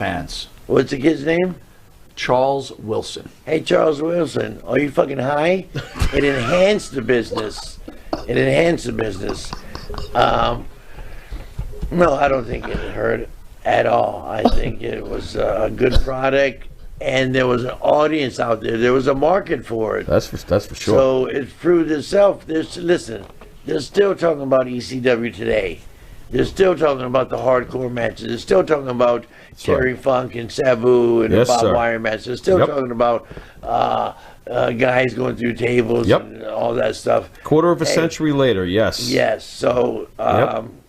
fans. What's the kid's name? Charles Wilson. Hey, Charles Wilson, are you fucking high? It enhanced the business. It enhanced the business. No, I don't think it hurt at all. I think it was a good product, and there was an audience out there. There was a market for it. That's for sure. So it proved itself. Listen, they're still talking about ECW today. They're still talking about the hardcore matches. They're still talking about Terry Funk and Sabu and the Bob Wire match. They're still talking about guys going through tables and all that stuff. Quarter of a century later, yes. Yes. So,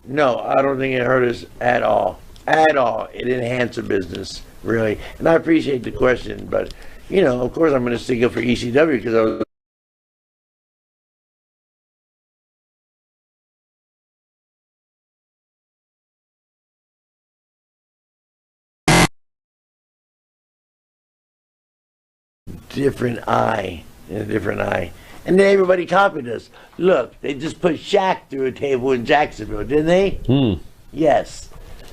no, I don't think it hurt us at all. At all. It enhanced the business, really. And I appreciate the question, but, you know, of course I'm going to stick up for ECW because I was different eye, in a different eye. And then everybody copied us. Look, they just put Shaq through a table in Jacksonville, didn't they? Yes.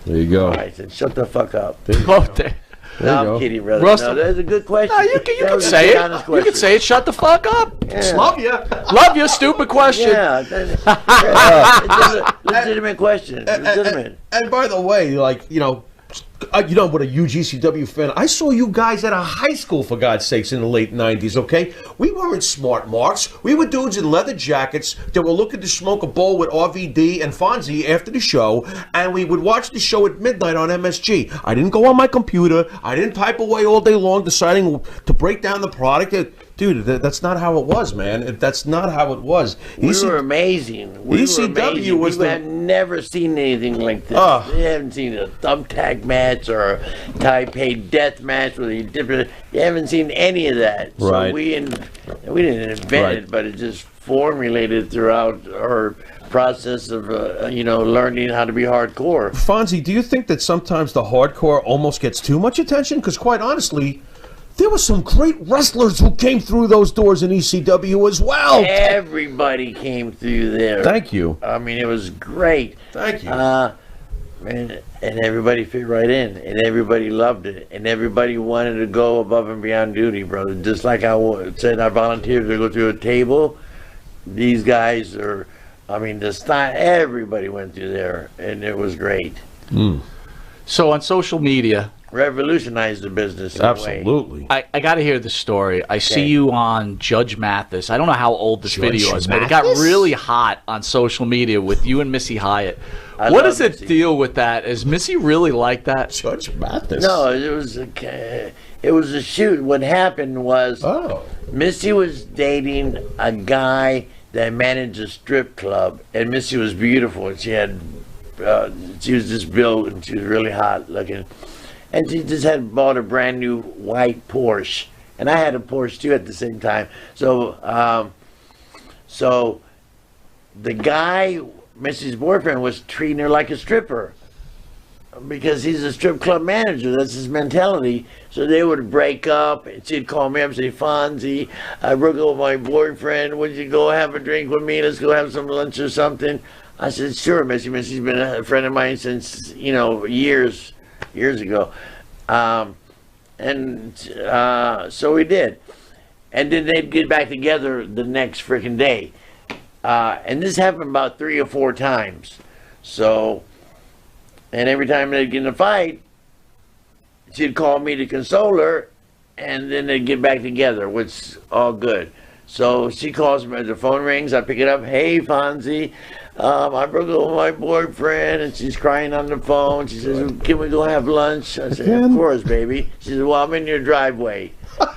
There you go. All right, then shut the fuck up. No, I'm kidding, brother. No, that's a good question. No, you can say it. You can say it. Shut the fuck up. Yeah. Love you. Love you. Stupid question. Yeah. Legitimate question. Legitimate. And by the way, like, you know what, a huge ECW fan. I saw you guys at a high school, for God's sakes, in the late 90s, okay? We weren't smart marks. We were dudes in leather jackets that were looking to smoke a bowl with RVD and Fonzie after the show, and we would watch the show at midnight on MSG. I didn't go on my computer. I didn't type away all day long deciding to break down the product. Dude, that's not how it was, man. That's not how it was. We were amazing. ECW was People had never seen anything like this. They haven't seen a thumbtack match or a Taipei death match with a different. You haven't seen any of that. So we didn't invent it, but it just formulated throughout our process of learning how to be hardcore. Fonzie, do you think that sometimes the hardcore almost gets too much attention? Because quite honestly, there were some great wrestlers who came through those doors in ECW as well. Everybody came through there. Thank you. I mean, it was great. Thank you. And everybody fit right in, and everybody loved it, and everybody wanted to go above and beyond duty, brother. Just like I said, I volunteered to go through a table. These guys are, I mean, everybody went through there, and it was great. So on social media, revolutionized the business. Absolutely. I got to hear the story. I see you on Judge Mathis. I don't know how old this video is, but it got really hot on social media with you and Missy Hyatt. What is the deal with that? Is Missy really like that? Judge Mathis? No, it was a shoot. What happened was Missy was dating a guy that managed a strip club, and Missy was beautiful. And she was just built, and she was really hot looking. And she just had bought a brand new white Porsche, and I had a Porsche too at the same time. So, so the guy, Missy's boyfriend, was treating her like a stripper because he's a strip club manager. That's his mentality. So they would break up, and she'd call me up and say, "Fonzie, I broke up with my boyfriend. Would you go have a drink with me? Let's go have some lunch or something." I said, "Sure, Missy." Missy's been a friend of mine since years ago, so we did, and then they'd get back together the next freaking day, and this happened about 3 or 4 times. So, and every time they'd get in a fight, she'd call me to console her, and then they'd get back together, which is all good. So she calls me, the phone rings, I pick it up. "Hey, Fonzie, I broke up with my boyfriend," and she's crying on the phone. She says, "Can we go have lunch?" I said, "Of course, baby." She says, "Well, I'm in your driveway."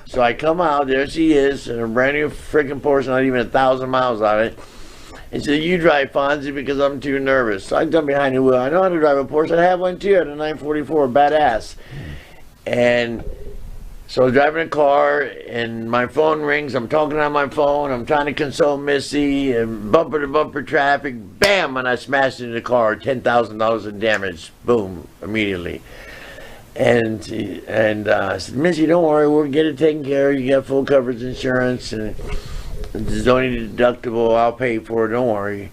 So I come out, there she is, in a brand new freaking Porsche, not even 1,000 miles on it. And she said, "You drive, Fonzie, because I'm too nervous." So I jump behind the wheel. I know how to drive a Porsche. I have one too, I had a 944, badass. And so I was driving a car, and my phone rings. I'm talking on my phone. I'm trying to console Missy, and bumper-to-bumper traffic. Bam! And I smashed into the car. $10,000 in damage. Boom! Immediately. And I said, "Missy, don't worry. We'll get it taken care of. You got full coverage insurance, and there's only deductible. I'll pay for it. Don't worry."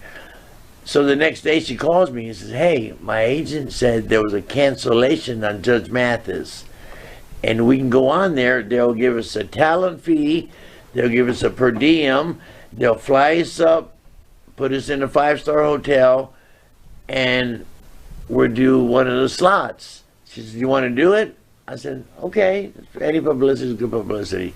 So the next day she calls me and says, hey, my agent said there was a cancellation on Judge Mathis. And we can go on there. They'll give us a talent fee. They'll give us a per diem. They'll fly us up, put us in a 5-star hotel, and we'll do one of the slots. She said, you want to do it? I said, okay. Any publicity is good publicity.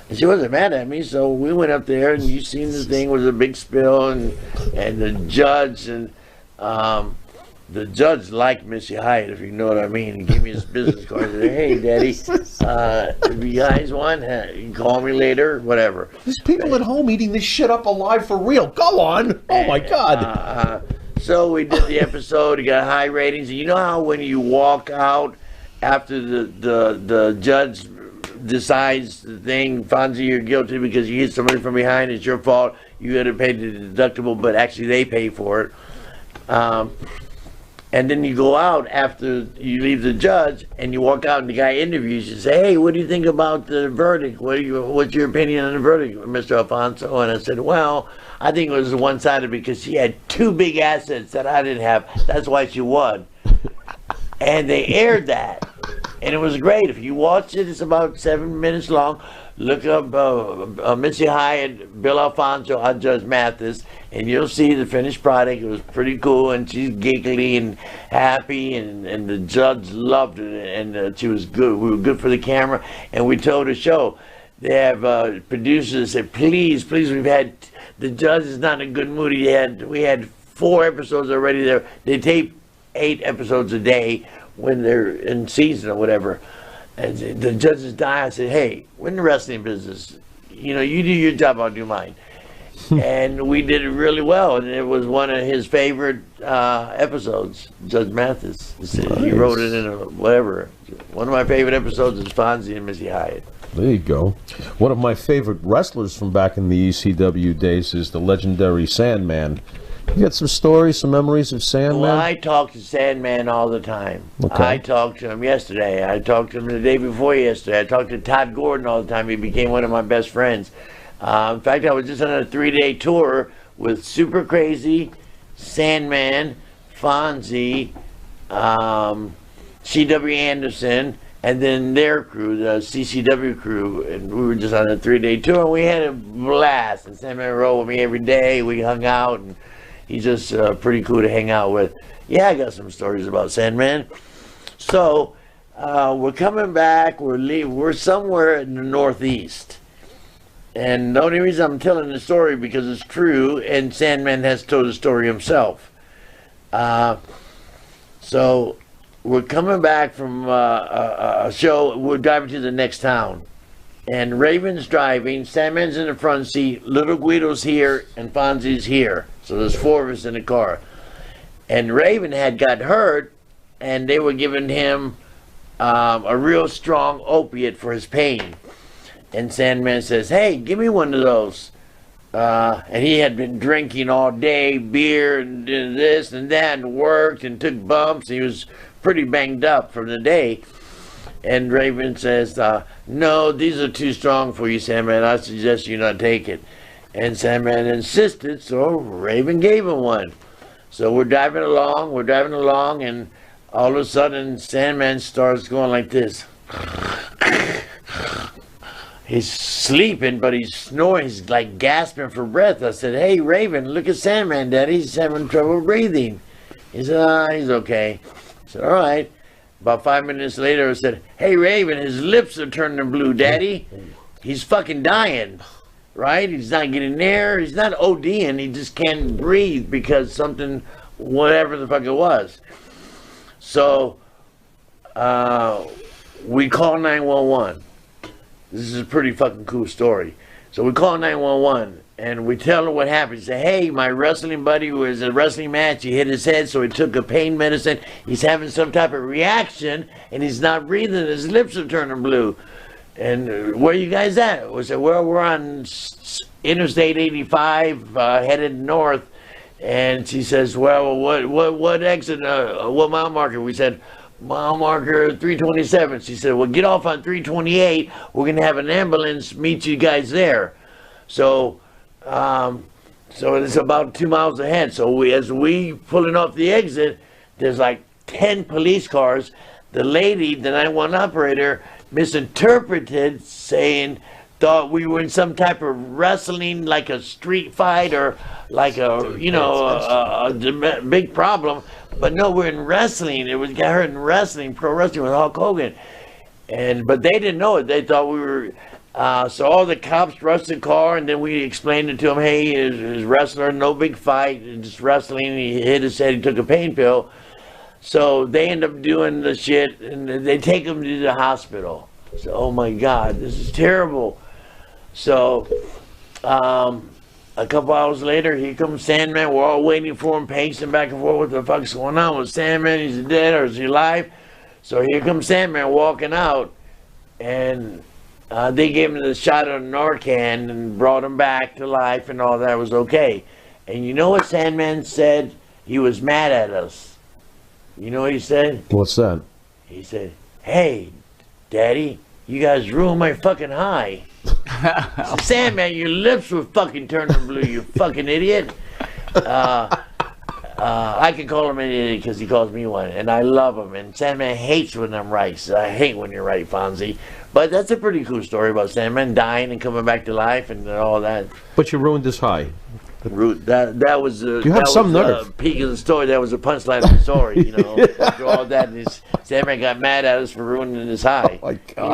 And she wasn't mad at me, so we went up there, and you seen the thing was a big spill, and the judge, and the judge liked Missy Hyatt, if you know what I mean. He gave me his business card. He said, hey, Daddy, if you guys want, you can call me later, whatever. There's people at home eating this shit up alive for real. Go on. Oh, my God. So we did the episode. It got high ratings. You know how when you walk out after the judge decides the thing, Fonzie, you're guilty because you hit somebody from behind, it's your fault, you got to pay the deductible, but actually they pay for it. And then you go out after you leave the judge, and you walk out and the guy interviews you, say, hey, what do you think about the verdict? What's your opinion on the verdict, Mr. Alfonso? And I said, well, I think it was one-sided because she had 2 big assets that I didn't have. That's why she won. And they aired that. And it was great. If you watch it, it's about 7 minutes long. Look up Missy Hyatt, Bill Alfonso on Judge Mathis, and you'll see the finished product. It was pretty cool, and she's giggly and happy, and the judge loved it, and she was good. We were good for the camera, and we told the show. They have producers said, please, we've had, the judge is not in a good mood. We had 4 episodes already there. They tape 8 episodes a day when they're in season or whatever. And the judges die. I said, hey, we're in the wrestling business. You know, you do your job, I'll do mine. And we did it really well. And it was one of his favorite episodes, Judge Mathis. He wrote it in a whatever. One of my favorite episodes is Fonzie and Missy Hyatt. There you go. One of my favorite wrestlers from back in the ECW days is the legendary Sandman. You got some stories, some memories of Sandman? Well, I talk to Sandman all the time. Okay. I talked to him yesterday. I talked to him the day before yesterday. I talked to Todd Gordon all the time. He became one of my best friends. In fact, I was just on a 3-day tour with Super Crazy, Sandman, Fonzie, C.W. Anderson, and then their crew, the CCW crew. And we were just on a 3-day tour, and we had a blast. And Sandman rode with me every day. We hung out, and he's just pretty cool to hang out with. Yeah, I got some stories about Sandman. So we're coming back. We're somewhere in the Northeast. And the only reason I'm telling the story because it's true, and Sandman has told the story himself. So we're coming back from a show. We're driving to the next town. And Raven's driving. Sandman's in the front seat. Little Guido's here, and Fonzie's here. So there's 4 of us in the car. And Raven had got hurt, and they were giving him a real strong opiate for his pain. And Sandman says, hey, give me one of those. And he had been drinking all day, beer, and this and that, and worked and took bumps. He was pretty banged up from the day. And Raven says, no, these are too strong for you, Sandman. I suggest you not take it. And Sandman insisted, so Raven gave him one. So we're driving along, and all of a sudden, Sandman starts going like this. He's sleeping, but he's snoring. He's like gasping for breath. I said, hey, Raven, look at Sandman, Daddy. He's having trouble breathing. He said, he's okay. I said, all right. About 5 minutes later, I said, hey, Raven, his lips are turning blue, Daddy. He's fucking dying, right? He's not getting air. He's not ODing. He just can't breathe because something, whatever the fuck it was. So we call 911. This is a pretty fucking cool story. So we call 911, and we tell her what happened. She said, hey, my wrestling buddy was a wrestling match. He hit his head, so he took a pain medicine. He's having some type of reaction, and he's not breathing. His lips are turning blue. And where are you guys at? We said, well, we're on Interstate 85, headed north. And she says, well, what exit, what mile marker? We said, mile marker 327. She said, well, get off on 328. We're going to have an ambulance meet you guys there. So So it's about 2 miles ahead. So as we pulling off the exit, there's like 10 police cars. The lady, the 911 operator, misinterpreted, thought we were in some type of wrestling, like a street fight or like a big problem. But no, we're in wrestling. It got her in wrestling, pro wrestling with Hulk Hogan. But they didn't know it. They thought we were. So all the cops rushed the car, and then we explained it to him. Hey, he's a wrestler, no big fight, just wrestling. He hit his head. He took a pain pill. So they end up doing the shit, and they take him to the hospital. So, oh my God, this is terrible. So, a couple hours later, here comes Sandman. We're all waiting for him, pacing back and forth. What the fuck's going on with Sandman? Is he dead or is he alive? So here comes Sandman walking out, and they gave him the shot of Narcan and brought him back to life, and all that was okay. And you know what Sandman said? He was mad at us. You know what he said? What's that? He said, "Hey, Daddy, you guys ruined my fucking high." Sandman, your lips were fucking turning blue, you fucking idiot. I can call him an idiot because he calls me one, and I love him. And Sandman hates when I'm right. So I hate when you're right, Fonzie. But that's a pretty cool story about Sandman dying and coming back to life and all that. But you ruined this high. That was you have some nerve. Peak of the story. That was a punchline of the story. After all that, Sandman got mad at us for ruining his high. Oh my God.